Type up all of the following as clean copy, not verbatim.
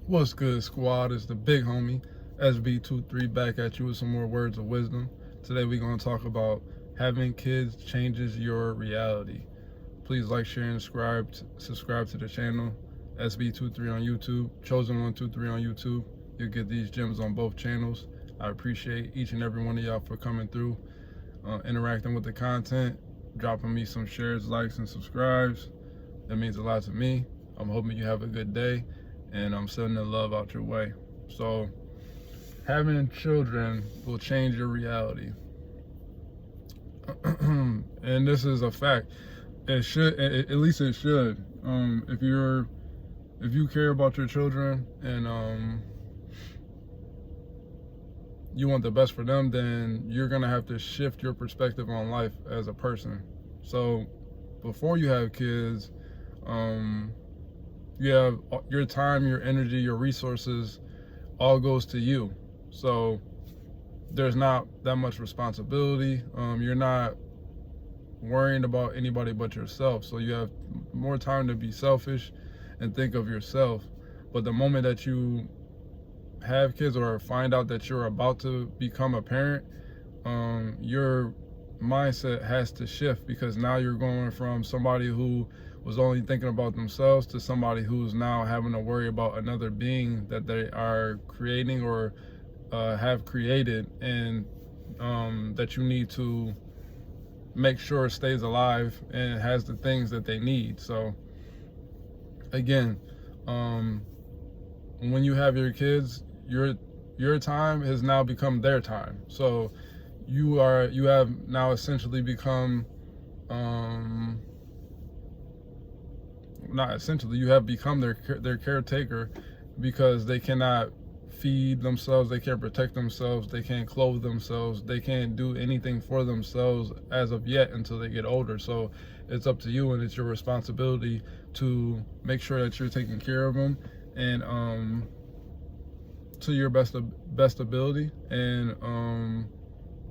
What's good, squad? It's the big homie, SB23, back at you with some more words of wisdom. Today we're going to talk about having kids changes your reality. Please like, share, and subscribe to the channel, SB23 on YouTube, Chosen123 on YouTube. You'll get these gems on both channels. I appreciate each and every one of y'all for coming through, interacting with the content, dropping me some shares, likes, and subscribes. That means a lot to me. I'm hoping you have a good day, and I'm sending the love out your way. So, having children will change your reality. And this is a fact. It should, at least it should. If you care about your children and you want the best for them, then you're gonna have to shift your perspective on life as a person. So, before you have kids, you have your time, your energy, your resources, all goes to you. So there's not that much responsibility. You're not worrying about anybody but yourself. So you have more time to be selfish and think of yourself. But the moment that you have kids or find out that you're about to become a parent, your mindset has to shift, because now you're going from somebody who was only thinking about themselves to somebody who's now having to worry about another being that they are creating or have created, and that you need to make sure it stays alive and has the things that they need. So again, when you have your kids, your time has now become their time. So you have now essentially become not essentially, you have become their caretaker, because they cannot feed themselves, they can't protect themselves, they can't clothe themselves, they can't do anything for themselves as of yet until they get older. So it's up to you, and it's your responsibility to make sure that you're taking care of them, and to your best ability, and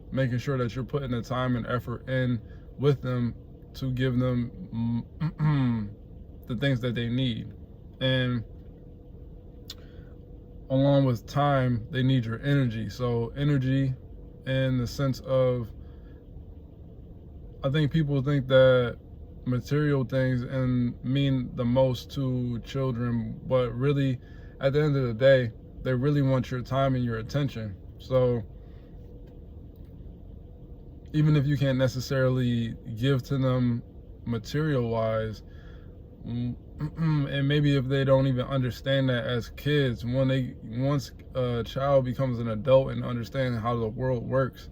making sure that you're putting the time and effort in with them to give them the things that they need. And along with time, they need your energy. So energy in the sense of, I think people think that material things and mean the most to children, but really at the end of the day, they really want your time and your attention. So even if you can't necessarily give to them material wise, and maybe if they don't even understand that as kids, once a child becomes an adult and understands how the world works,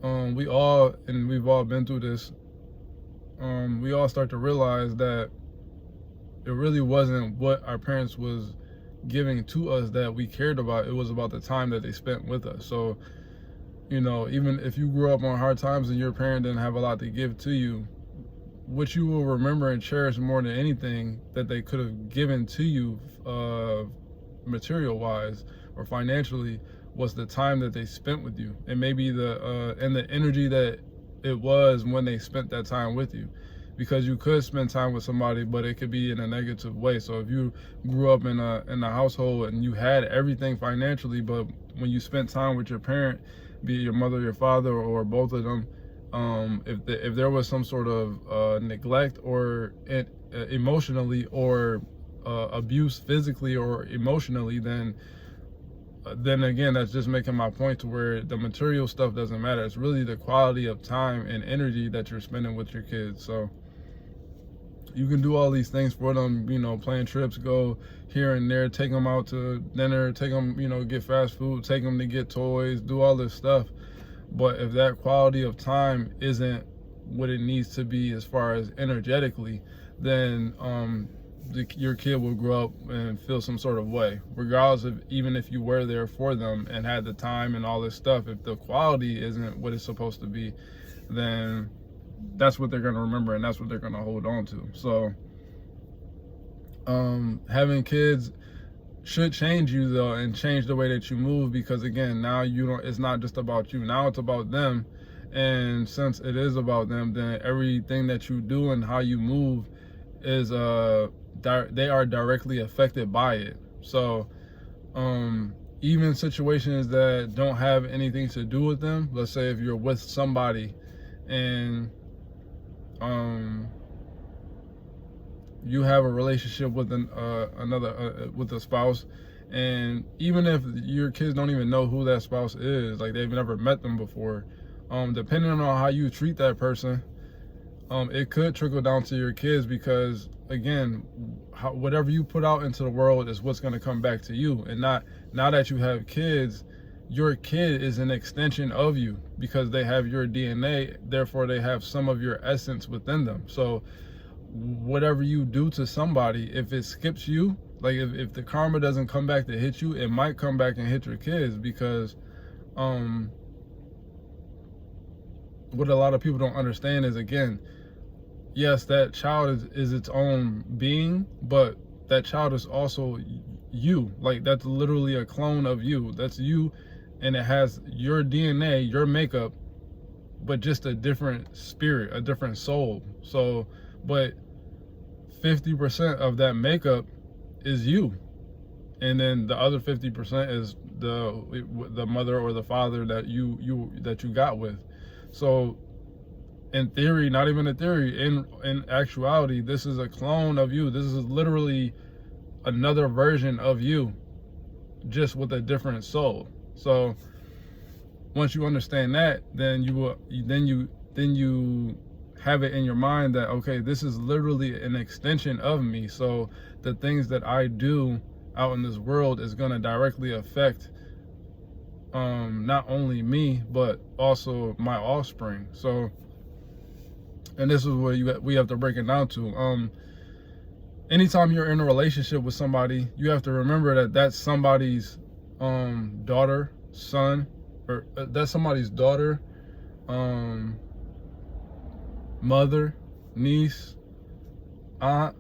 we've all been through this, we all start to realize that it really wasn't what our parents was giving to us that we cared about. It was about the time that they spent with us. So, you know, even if you grew up on hard times and your parent didn't have a lot to give to you, what you will remember and cherish more than anything that they could have given to you, material wise or financially, was the time that they spent with you, and maybe the energy that it was when they spent that time with you. Because you could spend time with somebody, but it could be in a negative way. So if you grew up in a household and you had everything financially, but when you spent time with your parent, be it your mother or your father or both of them, if there was some sort of neglect or emotionally, or abuse physically or emotionally, then again, that's just making my point to where the material stuff doesn't matter. It's really the quality of time and energy that you're spending with your kids. So you can do all these things for them, you know, plan trips, go here and there, take them out to dinner, take them, you know, get fast food, take them to get toys, do all this stuff. But if that quality of time isn't what it needs to be as far as energetically, then your kid will grow up and feel some sort of way, regardless of, even if you were there for them and had the time and all this stuff. If the quality isn't what it's supposed to be, then that's what they're going to remember, and that's what they're going to hold on to. So having kids should change you though, and change the way that you move, because again, now it's not just about you, now it's about them. And since it is about them, then everything that you do and how you move is they are directly affected by it. So even situations that don't have anything to do with them, let's say if you're with somebody and you have a relationship with with a spouse, and even if your kids don't even know who that spouse is, like they've never met them before, depending on how you treat that person, it could trickle down to your kids, because again, whatever you put out into the world is what's going to come back to you. And not, now that you have kids, your kid is an extension of you, because they have your DNA, therefore they have some of your essence within them. So whatever you do to somebody, if it skips you, like if the karma doesn't come back to hit you, it might come back and hit your kids. Because what a lot of people don't understand is, again, yes, that child is its own being, but that child is also you. Like, that's literally a clone of you. That's you, and it has your DNA, your makeup, but just a different spirit, a different soul. So, but 50% of that makeup is you, and then the other 50% is the mother or the father that you got with. So in theory, not even in theory, in actuality, this is a clone of you. This is literally another version of you, just with a different soul. So once you understand that, then you have it in your mind that, okay, this is literally an extension of me. So the things that I do out in this world is going to directly affect not only me, but also my offspring. So, and this is where we have to break it down to. Anytime you're in a relationship with somebody, you have to remember that that's somebody's daughter, son, or that's somebody's daughter, mother, niece, aunt.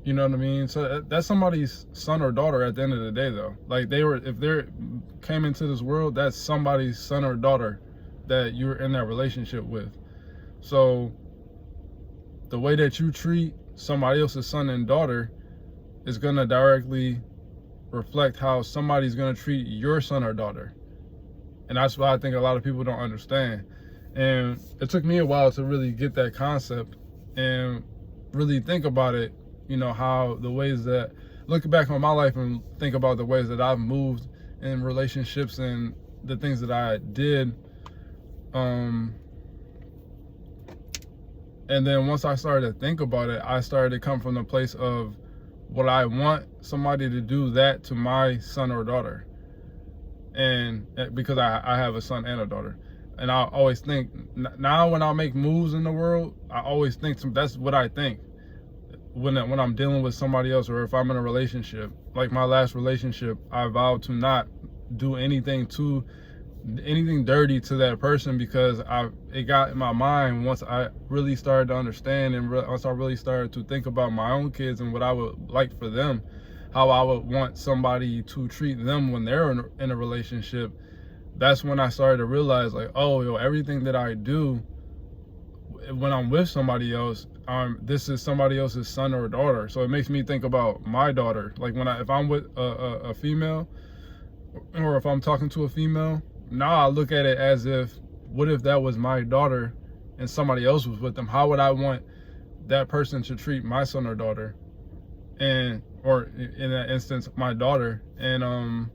You know what I mean? So that's somebody's son or daughter at the end of the day, though. Like, if they came into this world, that's somebody's son or daughter that you're in that relationship with. So the way that you treat somebody else's son and daughter is going to directly reflect how somebody's going to treat your son or daughter. And that's what I think a lot of people don't understand. And it took me a while to really get that concept and really think about it, you know, how the ways that, look back on my life and think about the ways that I've moved in relationships and the things that I did. And then once I started to think about it, I started to come from the place of, what I want somebody to do that to my son or daughter. And because I have a son and a daughter. And I always think, now when I make moves in the world, I always think, that's what I think. When I'm dealing with somebody else, or if I'm in a relationship, like my last relationship, I vowed to not do anything dirty to that person, because it got in my mind once I really started to understand, and once I really started to think about my own kids and what I would like for them, how I would want somebody to treat them when they're in a relationship. That's when I started to realize, like, oh, yo, everything that I do when I'm with somebody else, this is somebody else's son or daughter. So it makes me think about my daughter. Like, if I'm with a female, or if I'm talking to a female, now I look at it as if, what if that was my daughter and somebody else was with them? How would I want that person to treat my son or daughter? Or in that instance, my daughter. And I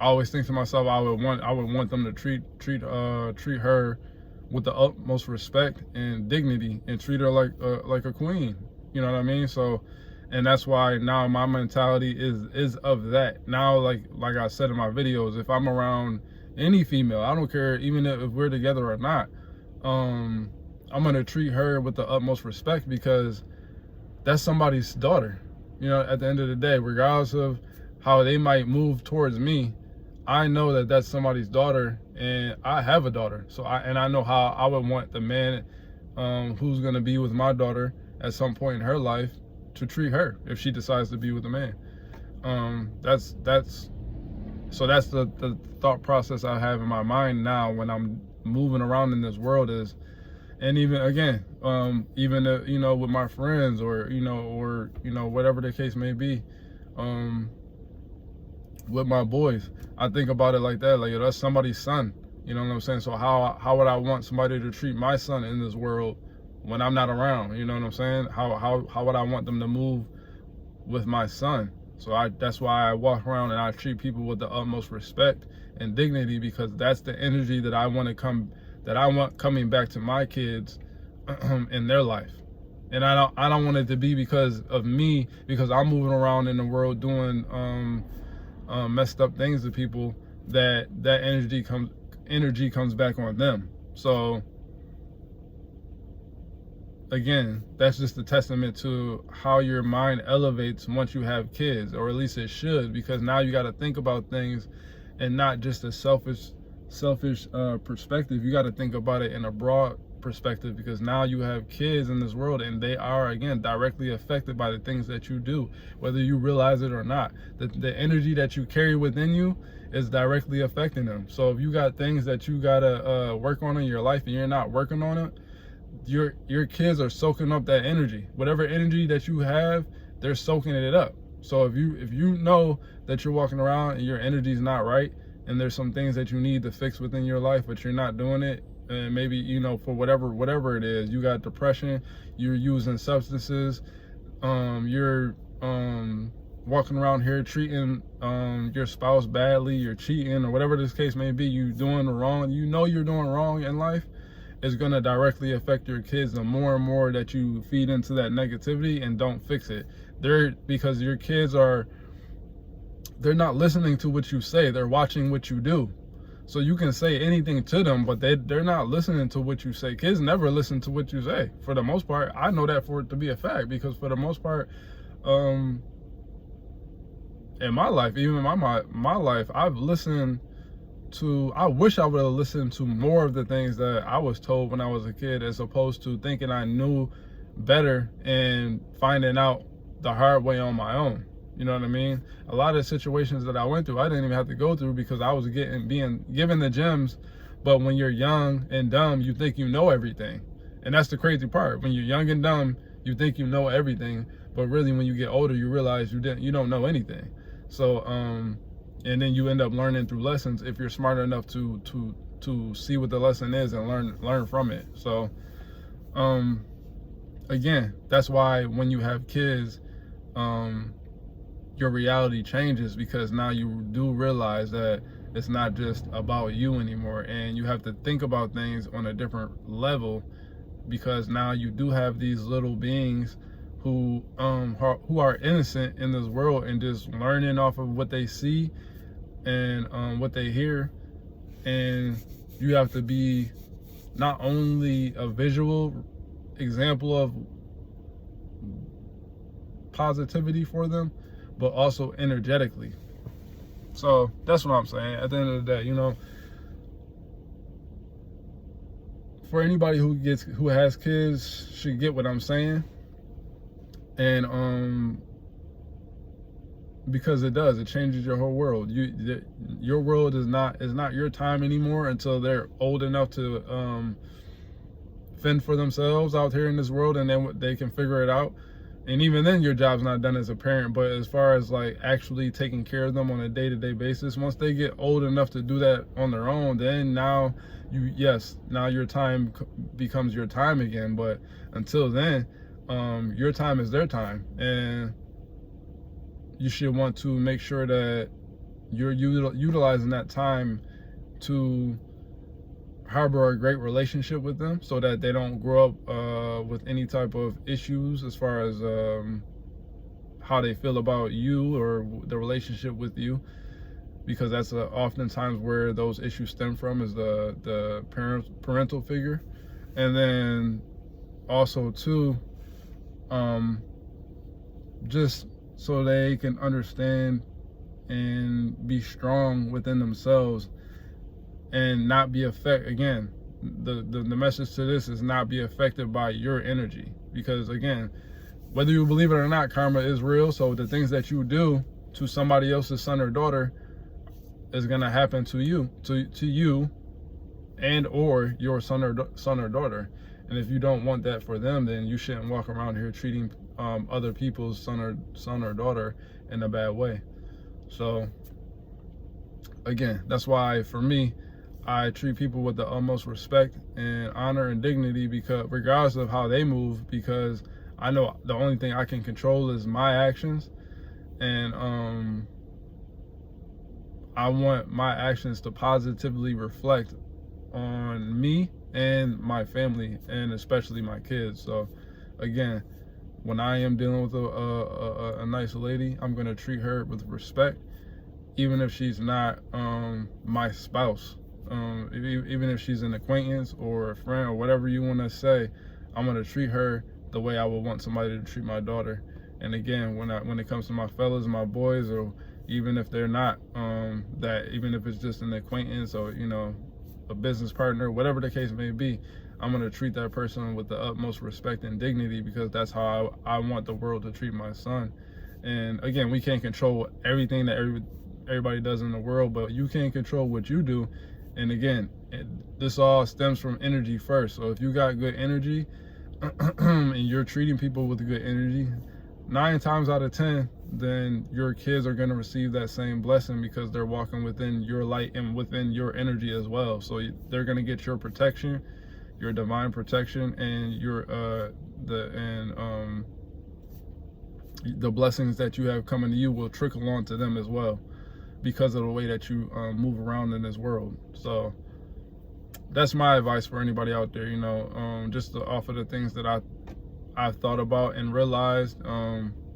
always think to myself, I would want them to treat her with the utmost respect and dignity, and treat her like a queen. You know what I mean? So, and that's why now my mentality is of that. Now, like I said in my videos, if I'm around any female, I don't care, even if we're together or not, I'm gonna treat her with the utmost respect, because that's somebody's daughter. You know, at the end of the day, regardless of how they might move towards me, I know that that's somebody's daughter, and I have a daughter. So I know how I would want the man who's gonna be with my daughter at some point in her life to treat her if she decides to be with a man. That's the thought process I have in my mind now when I'm moving around in this world, is And even again, even you know, with my friends, or you know, whatever the case may be, with my boys, I think about it like that. Like, that's somebody's son. You know what I'm saying? So how would I want somebody to treat my son in this world when I'm not around? You know what I'm saying? How would I want them to move with my son? So that's why I walk around and I treat people with the utmost respect and dignity, because that's the energy that I want coming back to my kids in their life. And I don't want it to be because of me, because I'm moving around in the world doing messed up things to people, that energy comes back on them. So again, that's just a testament to how your mind elevates once you have kids, or at least it should, because now you got to think about things and not just a selfish perspective. You got to think about it in a broad perspective, because now you have kids in this world, and they are, again, directly affected by the things that you do, whether you realize it or not. The energy that you carry within you is directly affecting them. So if you got things that you gotta work on in your life and you're not working on it, your kids are soaking up that energy. Whatever energy that you have, they're soaking it up. So if you know that you're walking around and your energy is not right, and there's some things that you need to fix within your life, but you're not doing it, and maybe, you know, for whatever it is, you got depression, you're using substances, you're walking around here treating your spouse badly, you're cheating, or whatever this case may be, you doing wrong, you know you're doing wrong in life, is going to directly affect your kids. The more and more that you feed into that negativity and don't fix it, because your kids they're not listening to what you say, they're watching what you do. So you can say anything to them, but they're not listening to what you say. Kids never listen to what you say, for the most part. I know that for it to be a fact, because for the most part, in my life, even in my life, I've listened to, I wish I would have listened to more of the things that I was told when I was a kid, as opposed to thinking I knew better and finding out the hard way on my own. You know what I mean? A lot of situations that I went through, I didn't even have to go through, because I was being given the gems. But when you're young and dumb, you think you know everything. And that's the crazy part. When you're young and dumb, you think you know everything, but really when you get older, you realize you don't know anything. So and then you end up learning through lessons, if you're smart enough to see what the lesson is and learn from it. So again, that's why when you have kids, your reality changes, because now you do realize that it's not just about you anymore, and you have to think about things on a different level, because now you do have these little beings who are innocent in this world and just learning off of what they see and what they hear. And you have to be not only a visual example of positivity for them, but also energetically. So that's what I'm saying. At the end of the day, you know, for anybody who has kids should get what I'm saying. And because it changes your whole world. Your world is not your time anymore until they're old enough to fend for themselves out here in this world, and then they can figure it out. And even then, your job's not done as a parent. But as far as like actually taking care of them on a day-to-day basis, once they get old enough to do that on their own, then now your time becomes your time again. But until then, your time is their time, and you should want to make sure that you're utilizing that time to harbor a great relationship with them, so that they don't grow up with any type of issues as far as how they feel about you or the relationship with you, because that's oftentimes where those issues stem from, is the parental figure. And then also too, just so they can understand and be strong within themselves, and not be affected. Again, the message to this is not be affected by your energy, because again, whether you believe it or not, karma is real. So the things that you do to somebody else's son or daughter is going to happen to you and or your son or daughter. And if you don't want that for them, then you shouldn't walk around here treating other people's son or daughter in a bad way. So again, that's why for me, I treat people with the utmost respect and honor and dignity, because regardless of how they move, because I know the only thing I can control is my actions. And I want my actions to positively reflect on me and my family, and especially my kids. So again, when I am dealing with a nice lady, I'm going to treat her with respect, even if she's not my spouse. Even if she's an acquaintance or a friend or whatever you want to say, I'm going to treat her the way I would want somebody to treat my daughter. And again, when it comes to my fellas, my boys, or even if they're not even if it's just an acquaintance or, you know, a business partner, whatever the case may be, I'm going to treat that person with the utmost respect and dignity, because that's how I want the world to treat my son. And again, we can't control everything that everybody does in the world, but you can control what you do. And again, this all stems from energy first. So if you got good energy and you're treating people with good energy, 9 times out of 10, then your kids are going to receive that same blessing, because they're walking within your light and within your energy as well. So they're going to get your protection, your divine protection, and your the blessings that you have coming to you will trickle on to them as well, because of the way that you move around in this world. So that's my advice for anybody out there, you know, just to offer the things that I've thought about and realized.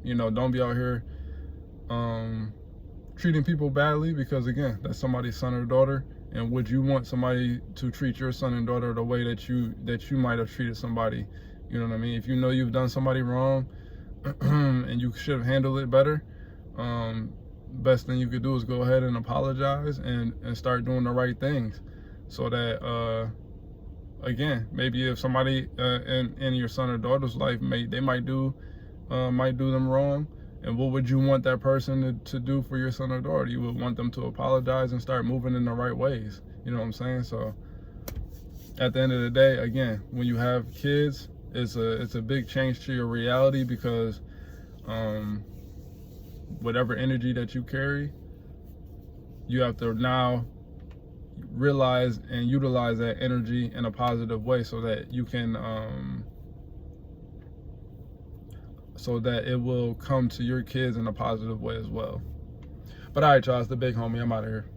You know, don't be out here treating people badly, because again, that's somebody's son or daughter. And would you want somebody to treat your son and daughter the way that you might have treated somebody? You know what I mean? If you know you've done somebody wrong and you should have handled it better, best thing you could do is go ahead and apologize and start doing the right things, so that again, maybe if somebody in your son or daughter's life might do them wrong, and what would you want that person to do for your son or daughter? You would want them to apologize and start moving in the right ways. You know what I'm saying? So at the end of the day, again, when you have kids, it's a big change to your reality, because whatever energy that you carry, you have to now realize and utilize that energy in a positive way, so that you can so that it will come to your kids in a positive way as well. But all right, y'all, it's the big homie. I'm out of here.